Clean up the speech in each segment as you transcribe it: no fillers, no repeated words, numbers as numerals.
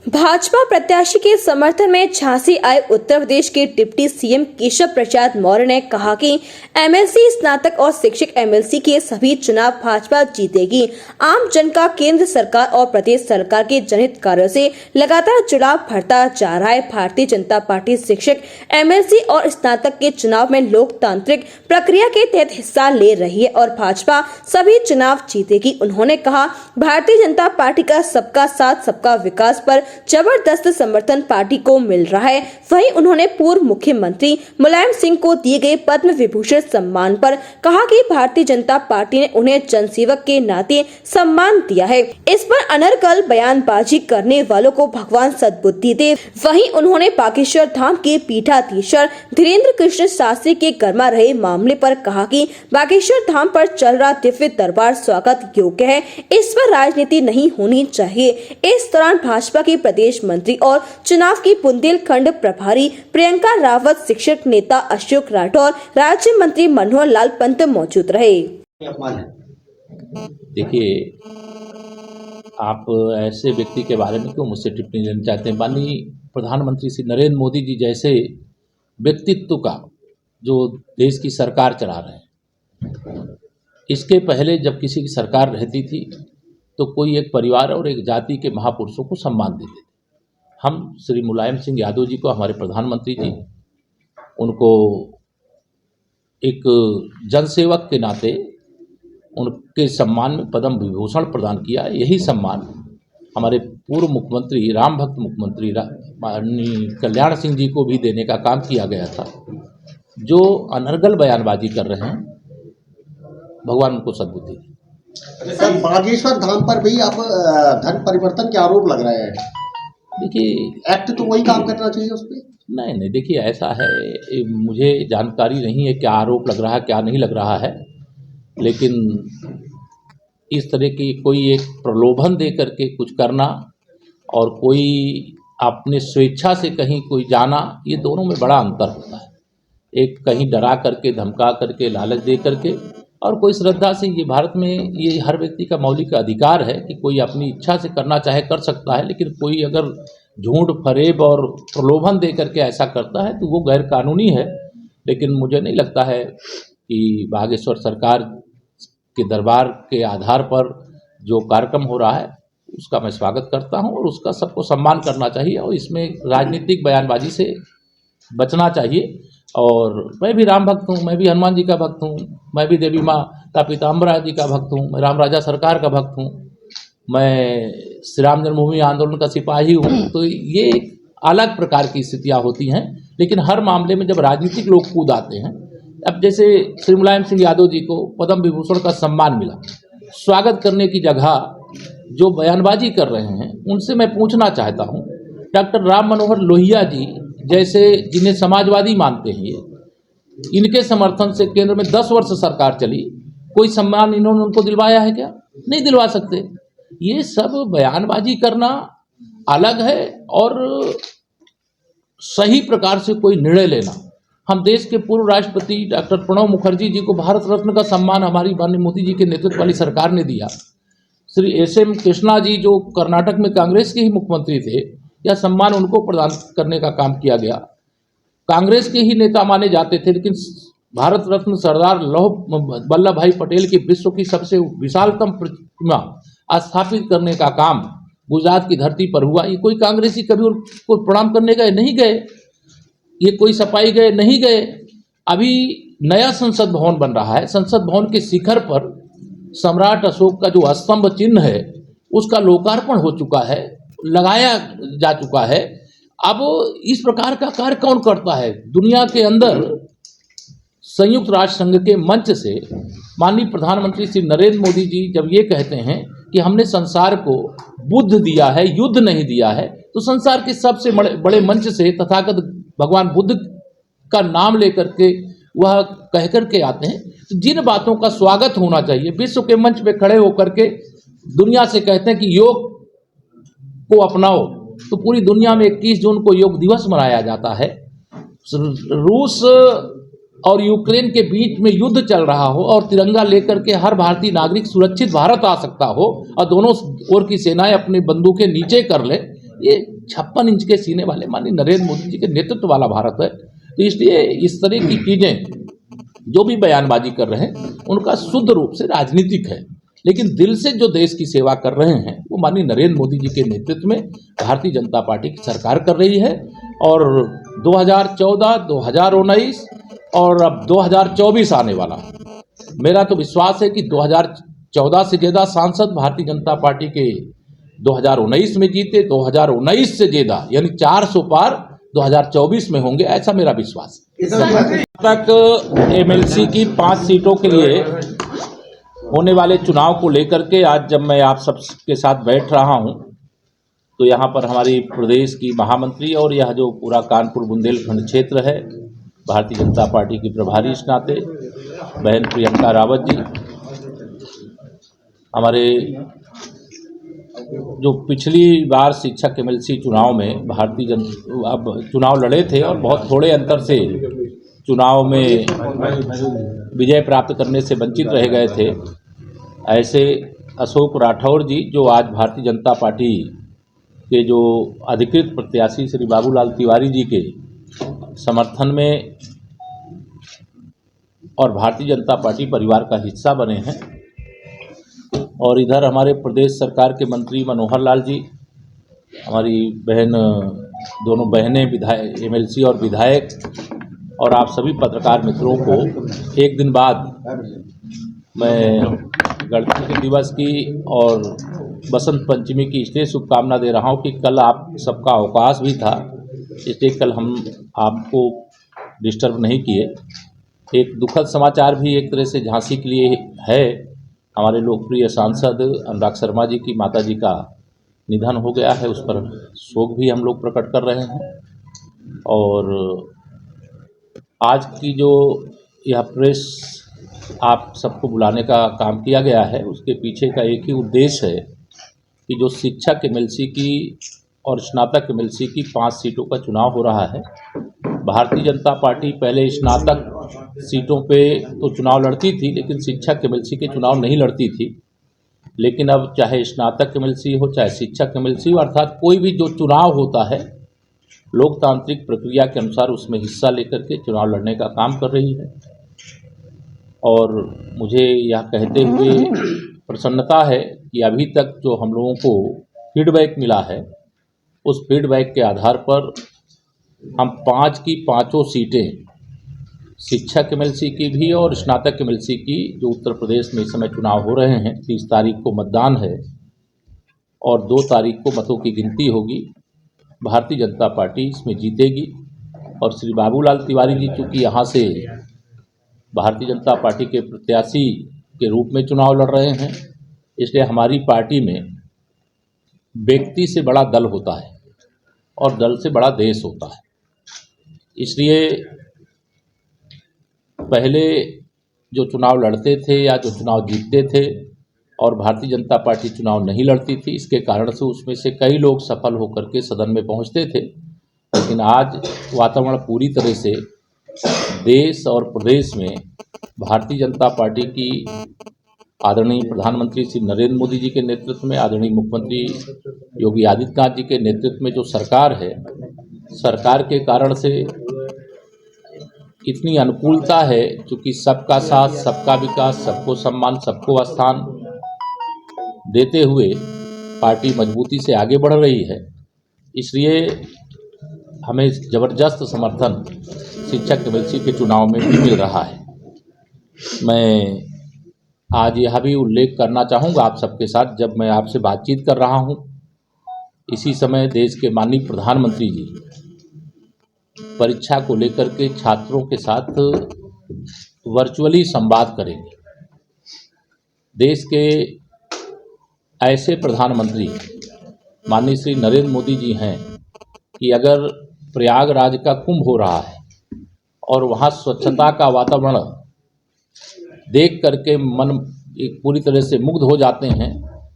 भाजपा प्रत्याशी के समर्थन में झांसी आए उत्तर प्रदेश के डिप्टी सीएम केशव प्रसाद मौर्य ने कहा कि एमएलसी स्नातक और शिक्षक एमएलसी के सभी चुनाव भाजपा जीतेगी। आम जन का केंद्र सरकार और प्रदेश सरकार के जनहित कार्यों से लगातार जुड़ाव बढ़ता जा रहा है। भारतीय जनता पार्टी शिक्षक एमएलसी और स्नातक के चुनाव में लोकतांत्रिक प्रक्रिया के तहत हिस्सा ले रही है और भाजपा सभी चुनाव जीतेगी। उन्होंने कहा, भारतीय जनता पार्टी का सबका साथ सबका विकास पर जबरदस्त समर्थन पार्टी को मिल रहा है। वहीं उन्होंने पूर्व मुख्यमंत्री मुलायम सिंह को दिए गए पद्म विभूषण सम्मान पर कहा कि भारतीय जनता पार्टी ने उन्हें जनसेवक के नाते सम्मान दिया है। इस पर अनर्गल बयानबाजी करने वालों को भगवान सद्बुद्धि दे। वहीं उन्होंने बागेश्वर धाम के पीठाधीश्वर धीरेन्द्र कृष्ण शास्त्री के गरमा रहे मामले पर कहा कि बागेश्वर धाम पर चल रहा दिव्य दरबार स्वागत योग्य है, इस पर राजनीति नहीं होनी चाहिए। इस दौरान भाजपा के प्रदेश मंत्री और चुनाव की बुंदेलखंड प्रभारी प्रियंका रावत, शिक्षक नेता अशोक राठौर, राज्य मंत्री मनोहर लाल पंत मौजूद रहे। देखिए, आप ऐसे व्यक्ति के बारे में क्यों मुझसे टिप्पणी लेना चाहते हैं? माननीय प्रधानमंत्री श्री नरेंद्र मोदी जी जैसे व्यक्तित्व का जो देश की सरकार चला रहे हैं, इसके पहले जब किसी की सरकार रहती थी तो कोई एक परिवार और एक जाति के महापुरुषों को सम्मान देते थे। हम श्री मुलायम सिंह यादव जी को, हमारे प्रधानमंत्री जी, उनको एक जनसेवक के नाते उनके सम्मान में पद्म विभूषण प्रदान किया। यही सम्मान हमारे पूर्व मुख्यमंत्री, राम भक्त मुख्यमंत्री माननीय कल्याण सिंह जी को भी देने का काम किया गया था। जो अनर्गल बयानबाजी कर रहे हैं, भगवान उनको सद्बुद्धि दे। सर, बागेश्वर धाम पर भी अब धन परिवर्तन के आरोप लग रहे हैं। देखिए, एक्ट तो वही काम करना चाहिए उस पर। नहीं, देखिए ऐसा है, मुझे जानकारी नहीं है क्या आरोप लग रहा है क्या नहीं लग रहा है, लेकिन इस तरह की कोई एक प्रलोभन दे करके कुछ करना और कोई अपने स्वेच्छा से कहीं कोई जाना, ये दोनों में बड़ा अंतर होता है। एक कहीं डरा करके, धमका करके, लालच दे करके, और कोई श्रद्धा से। ये भारत में ये हर व्यक्ति का मौलिक अधिकार है कि कोई अपनी इच्छा से करना चाहे कर सकता है, लेकिन कोई अगर झूठ फरेब और प्रलोभन दे करके ऐसा करता है तो वो गैर कानूनी है। लेकिन मुझे नहीं लगता है कि बागेश्वर सरकार के दरबार के आधार पर जो कार्यक्रम हो रहा है उसका मैं स्वागत करता हूं और उसका सबको सम्मान करना चाहिए और इसमें राजनीतिक बयानबाजी से बचना चाहिए। और मैं भी राम भक्त हूँ, मैं भी हनुमान जी का भक्त हूँ, मैं भी देवी माता पीताम्बरा जी का भक्त हूँ, मैं राम राजा सरकार का भक्त हूँ, मैं श्री राम जन्मभूमि आंदोलन का सिपाही हूँ। तो ये अलग प्रकार की स्थितियाँ होती हैं, लेकिन हर मामले में जब राजनीतिक लोग कूद आते हैं, अब जैसे श्री मुलायम सिंह यादव जी को पद्म विभूषण का सम्मान मिला, स्वागत करने की जगह जो बयानबाजी कर रहे हैं उनसे मैं पूछना चाहता हूँ, डॉक्टर राम मनोहर लोहिया जी जैसे जिन्हें समाजवादी मानते हैं, इनके समर्थन से केंद्र में 10 वर्ष सरकार चली, कोई सम्मान इन्होंने उनको दिलवाया है क्या? नहीं दिलवा सकते। ये सब बयानबाजी करना अलग है और सही प्रकार से कोई निर्णय लेना। हम देश के पूर्व राष्ट्रपति डॉक्टर प्रणब मुखर्जी जी को भारत रत्न का सम्मान हमारी माननीय मोदी जी के नेतृत्व वाली सरकार ने दिया। श्री एस.एम. कृष्णा जी जो कर्नाटक में कांग्रेस के ही मुख्यमंत्री थे, यह सम्मान उनको प्रदान करने का काम किया गया। कांग्रेस के ही नेता माने जाते थे, लेकिन भारत रत्न सरदार वल्लभ भाई पटेल की विश्व की सबसे विशालतम प्रतिमा स्थापित करने का काम गुजरात की धरती पर हुआ। ये कोई कांग्रेसी कभी उनको प्रणाम करने गए नहीं गए, ये कोई सपाई गए नहीं गए। अभी नया संसद भवन बन रहा है, संसद भवन के शिखर पर सम्राट अशोक का जो स्तंभ चिन्ह है उसका लोकार्पण हो चुका है, लगाया जा चुका है। अब इस प्रकार का कार्य कौन करता है? दुनिया के अंदर संयुक्त राष्ट्र संघ के मंच से माननीय प्रधानमंत्री श्री नरेंद्र मोदी जी जब ये कहते हैं कि हमने संसार को बुद्ध दिया है, युद्ध नहीं दिया है, तो संसार के सबसे बड़े मंच से तथागत भगवान बुद्ध का नाम लेकर के वह कह कर के आते हैं। तो जिन बातों का स्वागत होना चाहिए, विश्व के मंच पे खड़े होकर के दुनिया से कहते हैं कि योग को अपनाओ, तो पूरी दुनिया में 21 जून को योग दिवस मनाया जाता है। रूस और यूक्रेन के बीच में युद्ध चल रहा हो और तिरंगा लेकर के हर भारतीय नागरिक सुरक्षित भारत आ सकता हो और दोनों ओर की सेनाएं अपनी बंदूकें नीचे कर ले, ये 56 इंच के सीने वाले माननीय नरेंद्र मोदी जी के नेतृत्व वाला भारत है। तो इसलिए इस तरह की चीज़ें जो भी बयानबाजी कर रहे हैं उनका शुद्ध रूप से राजनीतिक है, लेकिन दिल से जो देश की सेवा कर रहे हैं वो माननीय नरेंद्र मोदी जी के नेतृत्व में भारतीय जनता पार्टी की सरकार कर रही है। और 2014, 2019 और अब 2024 आने वाला, मेरा तो विश्वास है कि 2014 से ज़्यादा सांसद भारतीय जनता पार्टी के 2019 में जीते, 2019 से ज़्यादा यानी 400 पार 2024 में होंगे, ऐसा मेरा विश्वास है। तक एमएलसी की 5 सीटों के लिए होने वाले चुनाव को लेकर के आज जब मैं आप सबके साथ बैठ रहा हूं, तो यहाँ पर हमारी प्रदेश की महामंत्री और यह जो पूरा कानपुर बुंदेलखंड क्षेत्र है, भारतीय जनता पार्टी की प्रभारी इस नाते बहन प्रियंका रावत जी, हमारे जो पिछली बार शिक्षक एमएलसी चुनाव में अब चुनाव लड़े थे और बहुत थोड़े अंतर से चुनाव में विजय प्राप्त करने से वंचित रह गए थे, ऐसे अशोक राठौर जी जो आज भारतीय जनता पार्टी के जो अधिकृत प्रत्याशी श्री बाबूलाल तिवारी जी के समर्थन में और भारतीय जनता पार्टी परिवार का हिस्सा बने हैं। और इधर हमारे प्रदेश सरकार के मंत्री मनोहर लाल जी, हमारी बहन, दोनों बहनें विधायक, एमएलसी और विधायक, और आप सभी पत्रकार मित्रों को एक दिन बाद मैं गणतंत्र दिवस की और बसंत पंचमी की इसलिए शुभकामना दे रहा हूं कि कल आप सबका अवकाश भी था, इसलिए कल हम आपको डिस्टर्ब नहीं किए। एक दुखद समाचार भी एक तरह से झांसी के लिए है, हमारे लोकप्रिय सांसद अनुराग शर्मा जी की माताजी का निधन हो गया है, उस पर शोक भी हम लोग प्रकट कर रहे हैं। और आज की जो यह प्रेस आप सबको बुलाने का काम किया गया है, उसके पीछे का एक ही उद्देश्य है कि जो शिक्षक एमएलसी की और स्नातक एमएलसी की 5 सीटों का चुनाव हो रहा है। भारतीय जनता पार्टी पहले स्नातक सीटों पे तो चुनाव लड़ती थी, लेकिन शिक्षक एमएलसी के चुनाव नहीं लड़ती थी। लेकिन अब चाहे स्नातक एमएलसी हो चाहे शिक्षक एमएलसी हो, अर्थात कोई भी जो चुनाव होता है लोकतांत्रिक प्रक्रिया के अनुसार उसमें हिस्सा लेकर के चुनाव लड़ने का काम कर रही है। और मुझे यह कहते हुए प्रसन्नता है कि अभी तक जो हम लोगों को फीडबैक मिला है, उस फीडबैक के आधार पर हम 5 की 5 सीटें शिक्षक एमएलसी की भी और स्नातक एमएलसी की, जो उत्तर प्रदेश में इस समय चुनाव हो रहे हैं, 30 तारीख को मतदान है और 2 तारीख को मतों की गिनती होगी, भारतीय जनता पार्टी इसमें जीतेगी। और श्री बाबूलाल तिवारी जी चूँकि यहाँ से भारतीय जनता पार्टी के प्रत्याशी के रूप में चुनाव लड़ रहे हैं, इसलिए हमारी पार्टी में व्यक्ति से बड़ा दल होता है और दल से बड़ा देश होता है। इसलिए पहले जो चुनाव लड़ते थे या जो चुनाव जीतते थे और भारतीय जनता पार्टी चुनाव नहीं लड़ती थी, इसके कारण से उसमें से कई लोग सफल होकर के सदन में पहुंचते थे। लेकिन आज वातावरण पूरी तरह से देश और प्रदेश में भारतीय जनता पार्टी की आदरणीय प्रधानमंत्री श्री नरेंद्र मोदी जी के नेतृत्व में, आदरणीय मुख्यमंत्री योगी आदित्यनाथ जी के नेतृत्व में जो सरकार है, सरकार के कारण से इतनी अनुकूलता है, क्योंकि सबका साथ, सबका विकास, सबको सम्मान, सबको स्थान देते हुए पार्टी मजबूती से आगे बढ़ रही है। इसलिए हमें ज़बरदस्त समर्थन शिक्षक एमएलसी के चुनाव में भी मिल रहा है। मैं आज यह भी उल्लेख करना चाहूँगा आप सबके साथ, जब मैं आपसे बातचीत कर रहा हूँ, इसी समय देश के माननीय प्रधानमंत्री जी परीक्षा को लेकर के छात्रों के साथ वर्चुअली संवाद करेंगे। देश के ऐसे प्रधानमंत्री माननीय श्री नरेंद्र मोदी जी हैं कि अगर प्रयागराज का कुंभ हो रहा है और वहाँ स्वच्छता का वातावरण देख करके मन एक पूरी तरह से मुग्ध हो जाते हैं,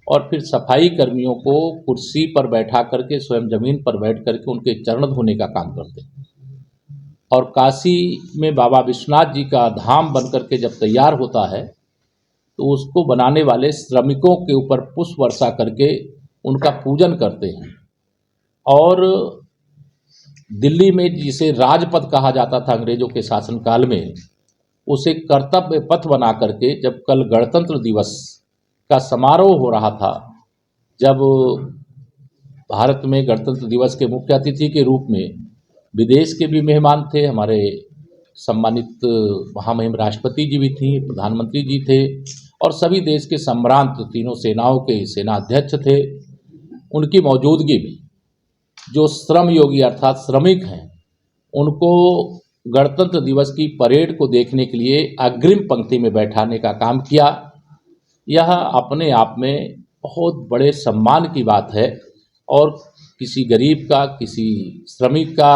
और फिर सफाई कर्मियों को कुर्सी पर बैठा करके स्वयं जमीन पर बैठ करके उनके चरण धोने का काम करते हैं। और काशी में बाबा विश्वनाथ जी का धाम बन करके जब तैयार होता है, तो उसको बनाने वाले श्रमिकों के ऊपर पुष्प वर्षा करके उनका पूजन करते हैं। और दिल्ली में जिसे राजपथ कहा जाता था अंग्रेजों के शासनकाल में, उसे कर्तव्य पथ बना करके जब कल गणतंत्र दिवस का समारोह हो रहा था, जब भारत में गणतंत्र दिवस के मुख्य अतिथि के रूप में विदेश के भी मेहमान थे, हमारे सम्मानित महामहिम राष्ट्रपति जी भी थी, प्रधानमंत्री जी थे और सभी देश के सम्रांत तीनों सेनाओं के सेनाध्यक्ष थे। उनकी मौजूदगी में जो श्रम योगी अर्थात श्रमिक हैं, उनको गणतंत्र दिवस की परेड को देखने के लिए अग्रिम पंक्ति में बैठाने का काम किया। यह अपने आप में बहुत बड़े सम्मान की बात है और किसी गरीब का, किसी श्रमिक का,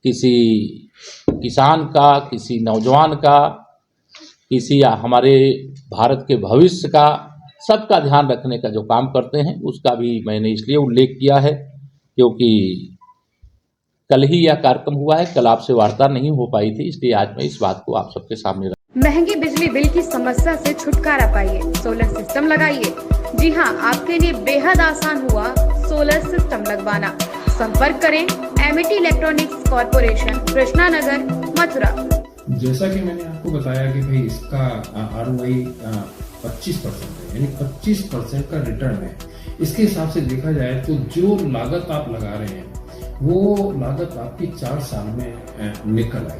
किसी किसान का, किसी नौजवान का, किसी हमारे भारत के भविष्य का, सबका ध्यान रखने का जो काम करते हैं, उसका भी मैंने इसलिए उल्लेख किया है क्योंकि कल ही यह कार्यक्रम हुआ है, कल आपसे वार्ता नहीं हो पाई थी, इसलिए आज मैं इस बात को आप सबके सामने रख। महंगी बिजली बिल की समस्या से छुटकारा पाइए, सोलर सिस्टम लगाइए। जी हां, आपके लिए बेहद आसान हुआ सोलर सिस्टम लगवाना। संपर्क करें Amity electronics corporation, Krishna Nagar, Mathura. जैसा कि मैंने आपको बताया कि भाई इसका ROI 25% है, यानी 25% का रिटर्न है। इसके हिसाब से देखा जाए तो जो लागत आप लगा रहे हैं वो लागत आपकी 4 साल में निकल आएगी।